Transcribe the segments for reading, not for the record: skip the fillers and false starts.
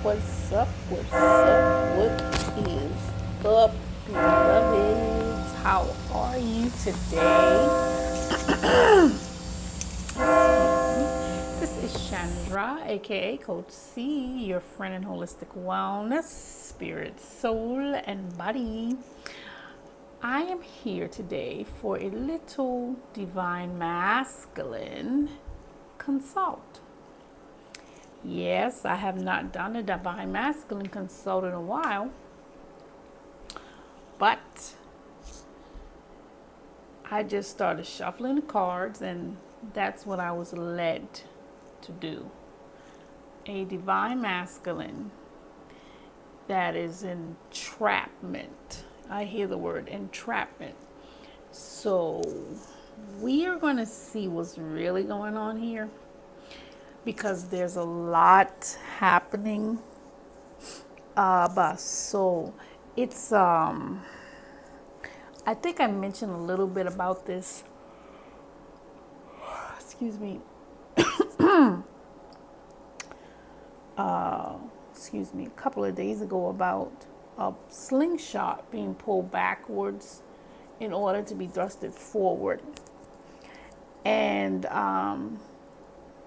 What's up? What's up? What is up, beloveds? How are you today? This is Chandra, aka Coach C, your friend in holistic wellness, spirit, soul, and body. I am here today for a little divine masculine consult. Yes, I have not done a divine masculine consult in a while, but I just started shuffling the cards, and that's what I was led to do. A divine masculine that is entrapment. I hear the word entrapment. So we are going to see what's really going on here, because there's a lot happening. So it's I think I mentioned a little bit about this. Excuse me. A couple of days ago, about a slingshot being pulled backwards in order to be thrusted forward. And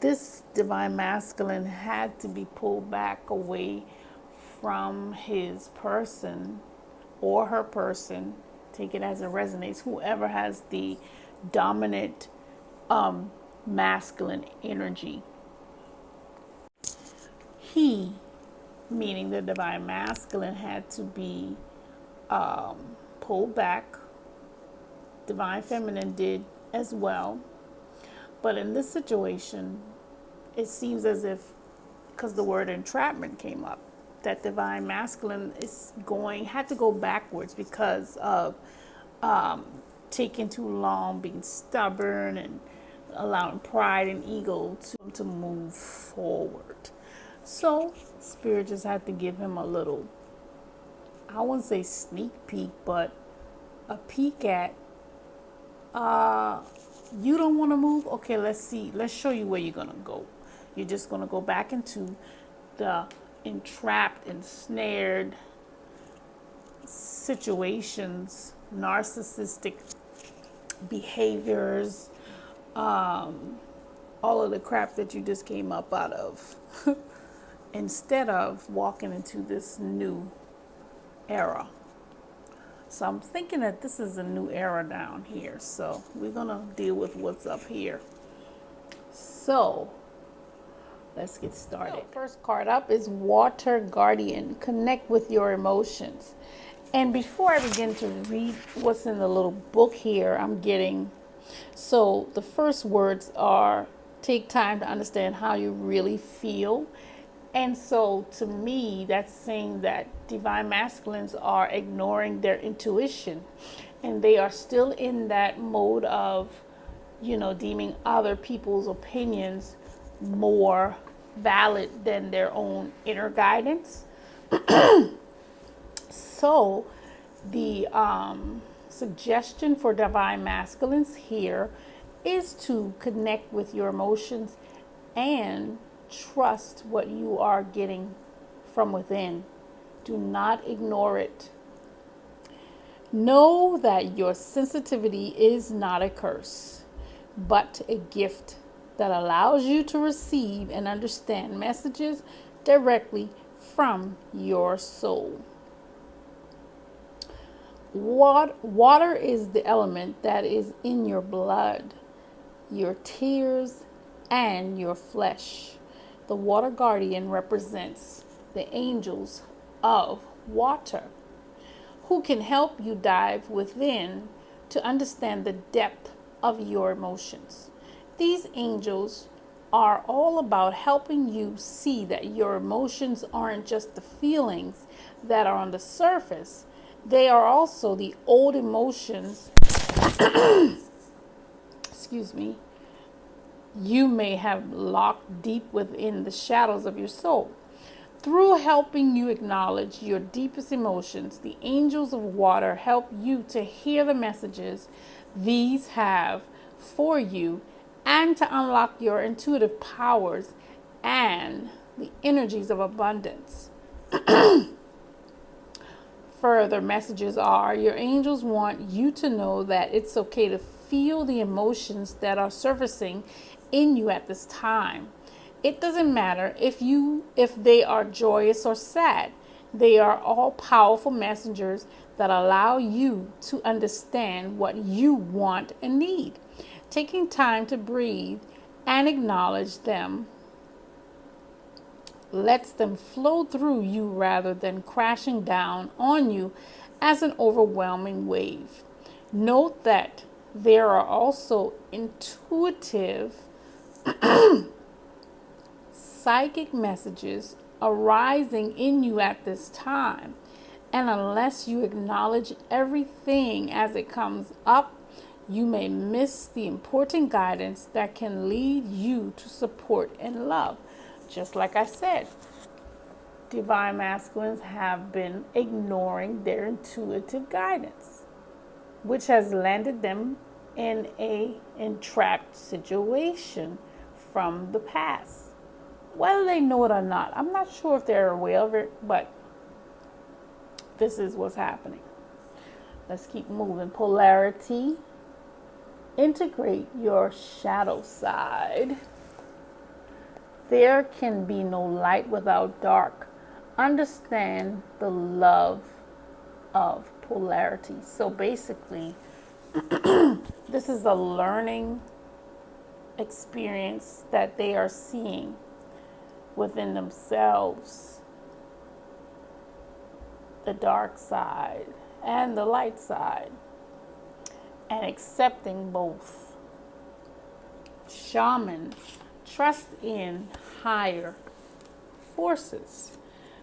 this divine masculine had to be pulled back away from his person or her person. Take it as it resonates. Whoever has the dominant masculine energy. He, meaning the divine masculine, had to be pulled back. Divine feminine did as well. But in this situation, it seems as if, because the word entrapment came up, that divine masculine had to go backwards because of taking too long, being stubborn, and allowing pride and ego to move forward. So Spirit just had to give him a little, I wouldn't say sneak peek, but a peek at, you don't want to move? Okay, let's show you where you're going to go. You're just going to go back into the entrapped, ensnared situations, narcissistic behaviors, all of the crap that you just came up out of, instead of walking into this new era. So I'm thinking that this is a new era down here. So we're going to deal with what's up here. So let's get started. So first card up is Water Guardian. Connect with your emotions. And before I begin to read what's in the little book here, so the first words are, take time to understand how you really feel. And so to me, that's saying that divine masculines are ignoring their intuition, and they are still in that mode of, deeming other people's opinions more valid than their own inner guidance. So the suggestion for divine masculines here is to connect with your emotions and trust what you are getting from within. Do not ignore it. Know that your sensitivity is not a curse, but a gift that allows you to receive and understand messages directly from your soul. Water is the element that is in your blood, your tears, and your flesh. The water guardian represents the angels of water, who can help you dive within to understand the depth of your emotions. These angels are all about helping you see that your emotions aren't just the feelings that are on the surface. They are also the old emotions, you may have locked deep within the shadows of your soul. Through helping you acknowledge your deepest emotions, the angels of water help you to hear the messages these have for you, and to unlock your intuitive powers and the energies of abundance. Further messages are your angels want you to know that it's okay to feel the emotions that are surfacing in you at this time. It doesn't matter if they are joyous or sad. They are all powerful messengers that allow you to understand what you want and need. Taking time to breathe and acknowledge them lets them flow through you rather than crashing down on you as an overwhelming wave. Note that there are also intuitive psychic messages arising in you at this time. And unless you acknowledge everything as it comes up, you may miss the important guidance that can lead you to support and love. Just like I said, divine masculines have been ignoring their intuitive guidance, which has landed them in a entrapped situation from the past. Whether they know it or not, I'm not sure if they're aware of it, but this is what's happening. Let's keep moving. Polarity. Integrate your shadow side. There can be no light without dark. Understand the love of polarity. So basically, this is a learning experience that they are seeing within themselves, the dark side and the light side, and accepting both. Shaman, trust in higher forces.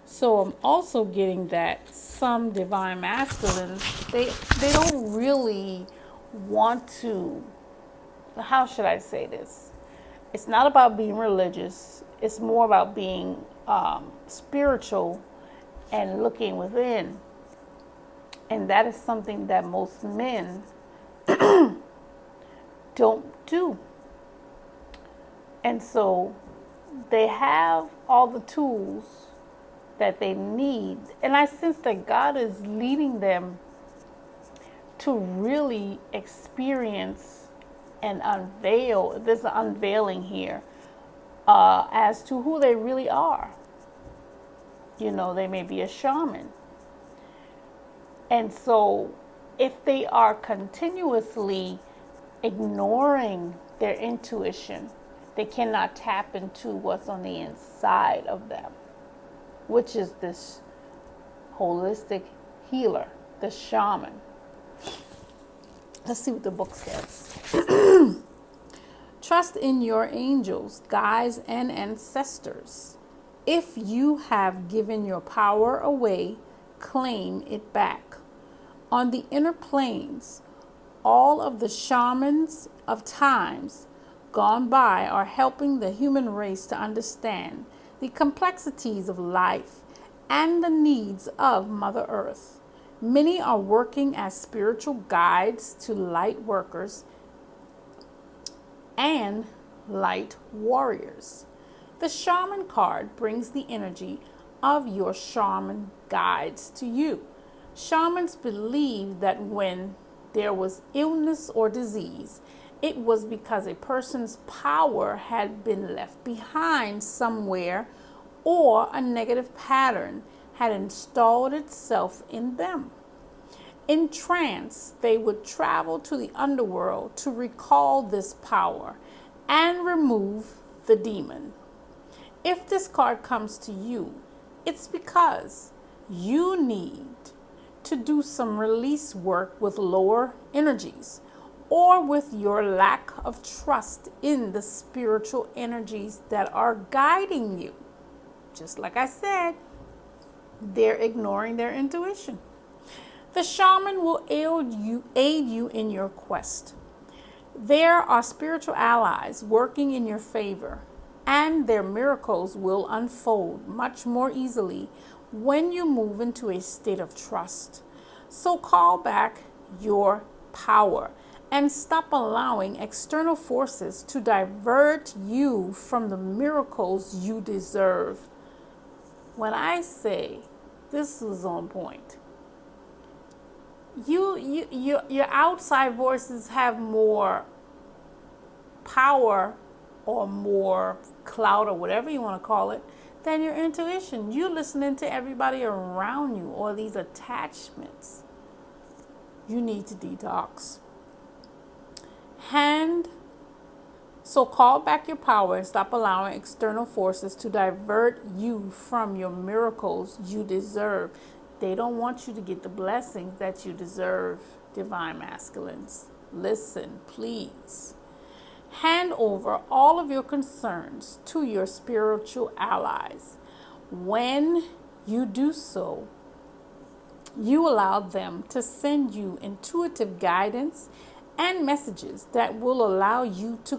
So I'm also getting that some divine masculines, they don't really want to, how should I say this? It's not about being religious. It's more about being spiritual and looking within. And that is something that most men don't do. And so they have all the tools that they need. And I sense that God is leading them to really experience and unveil. There's an unveiling here as to who they really are. You know, they may be a shaman. And so if they are continuously ignoring their intuition, they cannot tap into what's on the inside of them, which is this holistic healer, the shaman. Let's see what the book says. Trust in your angels, guides, and ancestors. If you have given your power away, claim it back. On the inner planes, all of the shamans of times gone by are helping the human race to understand the complexities of life and the needs of Mother Earth. Many are working as spiritual guides to light workers and light warriors. The shaman card brings the energy of your shaman guides to you. Shamans believe that when there was illness or disease, it was because a person's power had been left behind somewhere, or a negative pattern had installed itself in them. In trance, they would travel to the underworld to recall this power and remove the demon. If this card comes to you, it's because you need to do some release work with lower energies, or with your lack of trust in the spiritual energies that are guiding you. Just like I said, they're ignoring their intuition. The shaman will aid you in your quest. There are spiritual allies working in your favor, and their miracles will unfold much more easily when you move into a state of trust. So call back your power and stop allowing external forces to divert you from the miracles you deserve. When I say this is on point, your outside voices have more power or more clout or whatever you want to call it than your intuition. You're listening to everybody around you or these attachments. You need to detox. So call back your power and stop allowing external forces to divert you from your miracles you deserve. They don't want you to get the blessings that you deserve, divine masculines. Listen, please. Hand over all of your concerns to your spiritual allies. When you do so, you allow them to send you intuitive guidance and messages that will allow you to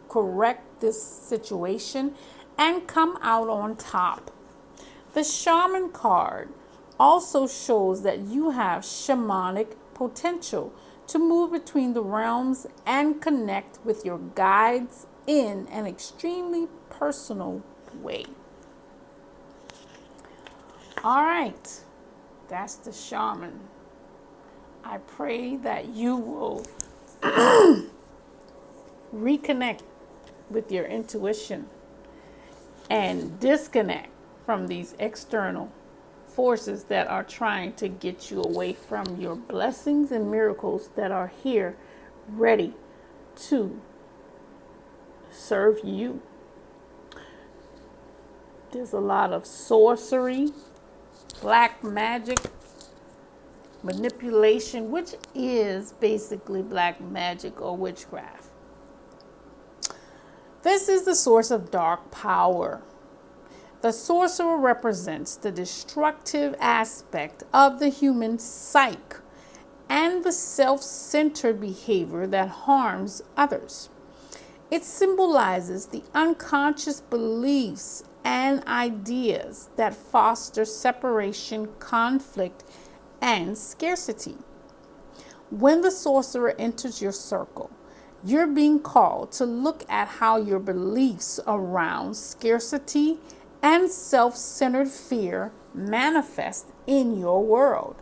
correct this situation and come out on top. The Shaman card also shows that you have shamanic potential to move between the realms and connect with your guides in an extremely personal way. All right, that's the Shaman. I pray that you will reconnect with your intuition and disconnect from these external forces that are trying to get you away from your blessings and miracles that are here ready to serve you. There's a lot of sorcery, black magic, manipulation, which is basically black magic or witchcraft. This is the source of dark power. The sorcerer represents the destructive aspect of the human psyche and the self-centered behavior that harms others. It symbolizes the unconscious beliefs and ideas that foster separation, conflict, and scarcity. When the sorcerer enters your circle, you're being called to look at how your beliefs around scarcity and self-centered fear manifest in your world.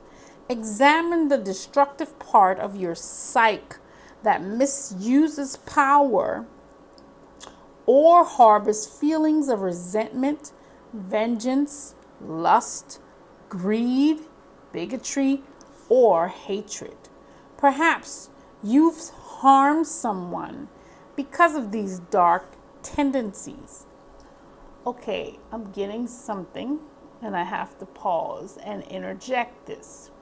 Examine the destructive part of your psyche that misuses power or harbors feelings of resentment, vengeance, lust, greed, bigotry, or hatred. Perhaps you've harmed someone because of these dark tendencies. Okay, I'm getting something and I have to pause and interject this.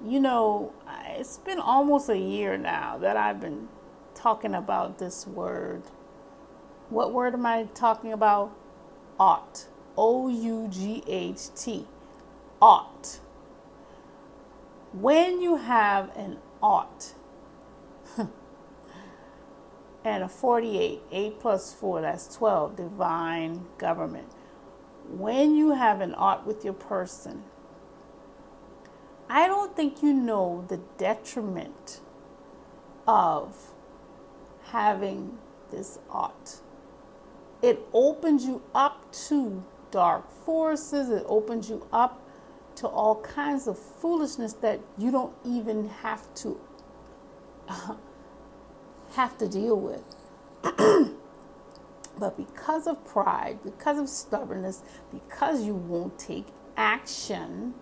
You know, it's been almost a year now that I've been talking about this word. What word am I talking about? Ought. O-U-G-H-T. Ought. When you have an ought, and a 48, 8 plus 4, that's 12, divine government. When you have an ought with your person, I don't think you know the detriment of having this ought. It opens you up to dark forces. It opens you up to all kinds of foolishness that you don't even have to deal with. But because of pride, because of stubbornness, because you won't take action,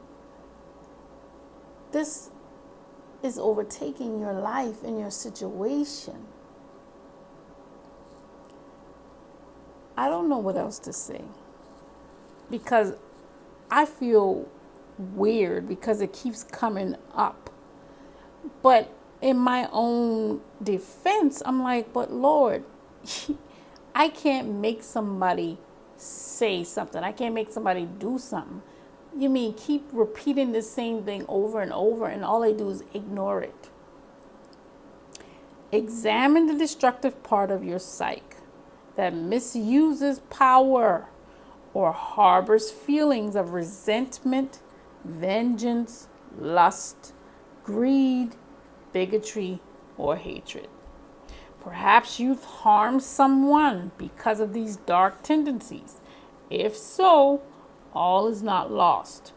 this is overtaking your life and your situation. I don't know what else to say, because I feel weird because it keeps coming up. But in my own defense, I'm like, but Lord, I can't make somebody say something. I can't make somebody do something. You mean keep repeating the same thing over and over, and all they do is ignore it. Examine the destructive part of your psyche that misuses power or harbors feelings of resentment, vengeance, lust, greed, bigotry, or hatred. Perhaps you've harmed someone because of these dark tendencies, If so, all is not lost.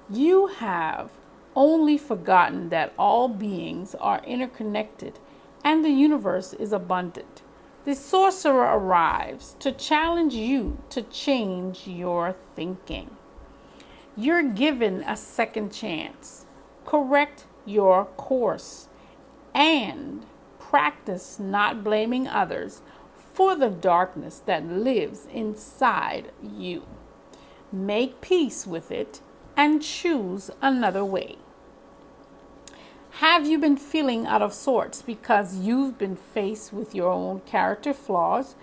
You have only forgotten that all beings are interconnected and the universe is abundant. The sorcerer arrives to challenge you to change your thinking. You're given a second chance. Correct your course and practice not blaming others for the darkness that lives inside you. Make peace with it and choose another way. Have you been feeling out of sorts because you've been faced with your own character flaws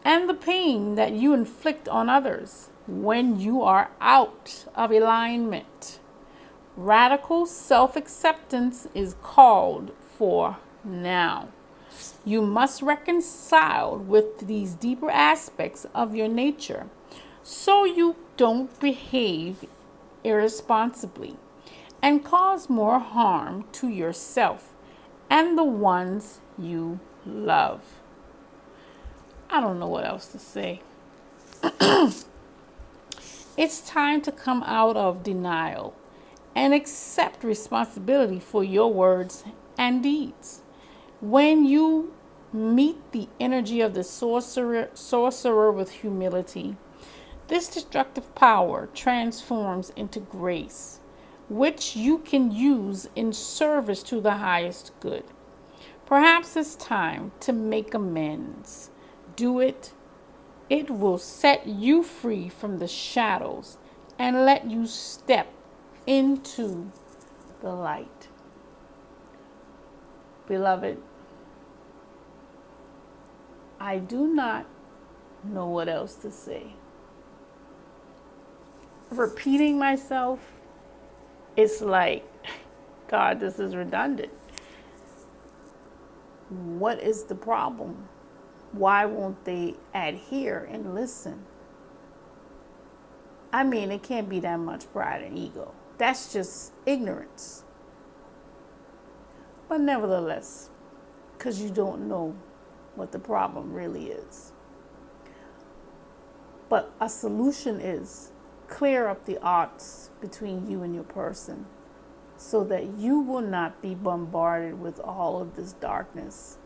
and the pain that you inflict on others when you are out of alignment? Radical self-acceptance is called for now. You must reconcile with these deeper aspects of your nature so you don't behave irresponsibly and cause more harm to yourself and the ones you love. I don't know what else to say. It's time to come out of denial and accept responsibility for your words and deeds. When you meet the energy of the sorcerer with humility, this destructive power transforms into grace, which you can use in service to the highest good. Perhaps it's time to make amends. Do it. It will set you free from the shadows and let you step into the light. Beloved, I do not know what else to say. Repeating myself, it's like, God, this is redundant. What is the problem? Why won't they adhere and listen? I mean, it can't be that much pride and ego. That's just ignorance. But nevertheless, because you don't know what the problem really is. But a solution is clear up the odds between you and your person so that you will not be bombarded with all of this darkness.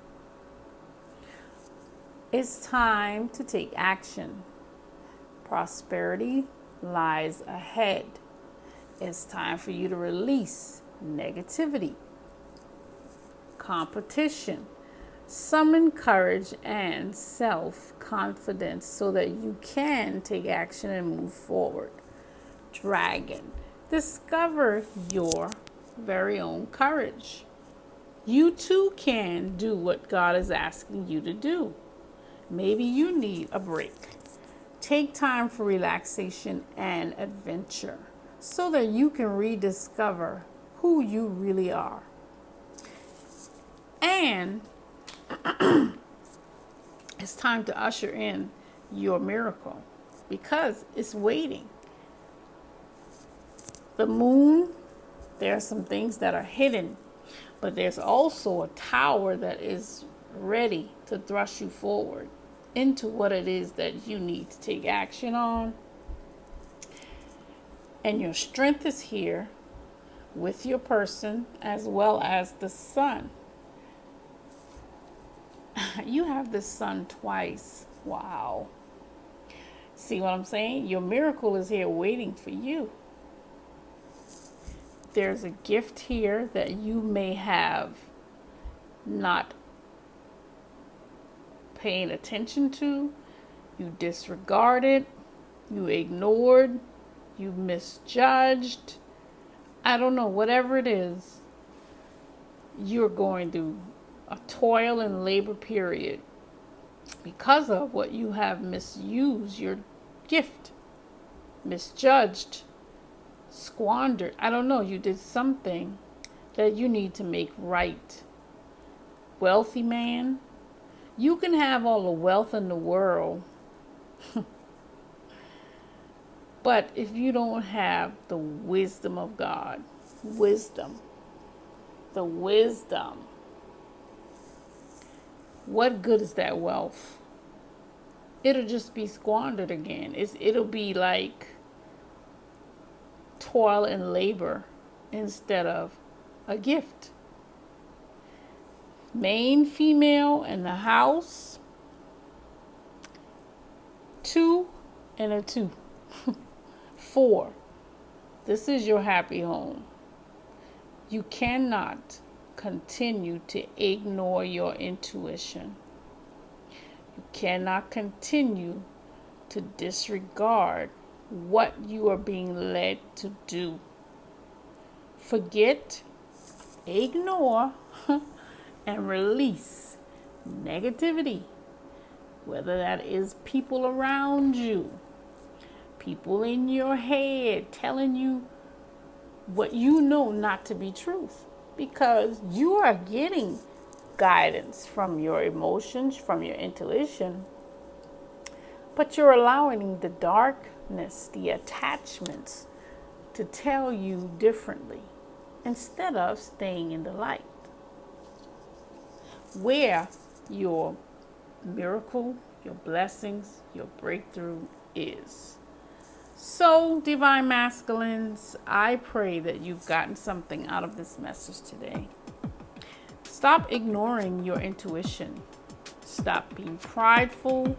It's time to take action. Prosperity lies ahead. It's time for you to release negativity, competition, summon courage and self-confidence so that you can take action and move forward. Dragon, discover your very own courage. You too can do what God is asking you to do. Maybe you need a break. Take time for relaxation and adventure so that you can rediscover who you really are. And it's time to usher in your miracle because it's waiting. The moon, there are some things that are hidden, but there's also a tower that is ready to thrust you forward into what it is that you need to take action on. And your strength is here with your person as well as the sun. You have the sun twice. Wow. See what I'm saying? Your miracle is here waiting for you. There's a gift here that you may have not paying attention to. You disregarded. You ignored. You misjudged. I don't know, whatever it is, you're going through a toil and labor period because of what you have misused your gift, misjudged, squandered. I don't know, you did something that you need to make right. Wealthy man, you can have all the wealth in the world, but if you don't have the wisdom of God, the wisdom, what good is that wealth? it'll just be squandered again. It'll be like toil and labor instead of a gift. Main female in the house, 2 and a 2. 4. This is your happy home. You cannot continue to ignore your intuition. You cannot continue to disregard what you are being led to do. Forget, ignore, and release negativity, whether that is people around you, people in your head telling you what you know not to be truth, because you are getting guidance from your emotions, from your intuition, but you're allowing the darkness, the attachments, to tell you differently instead of staying in the light, where your miracle, your blessings, your breakthrough is. So, Divine Masculines, I pray that you've gotten something out of this message today. Stop ignoring your intuition. Stop being prideful.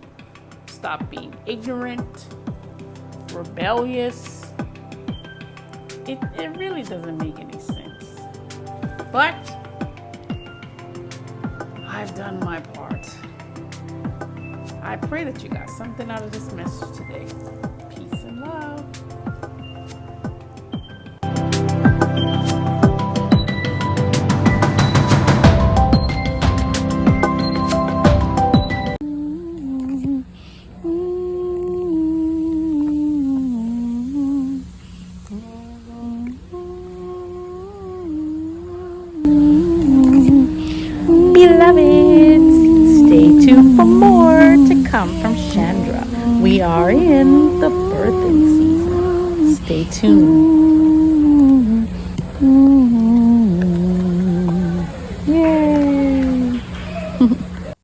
Stop being ignorant, rebellious. It really doesn't make any sense. But I've done my part. I pray that you got something out of this message today. Peace and love. Beloveds, stay tuned for more to come from Chandra. We are in the birthing season. Stay tuned.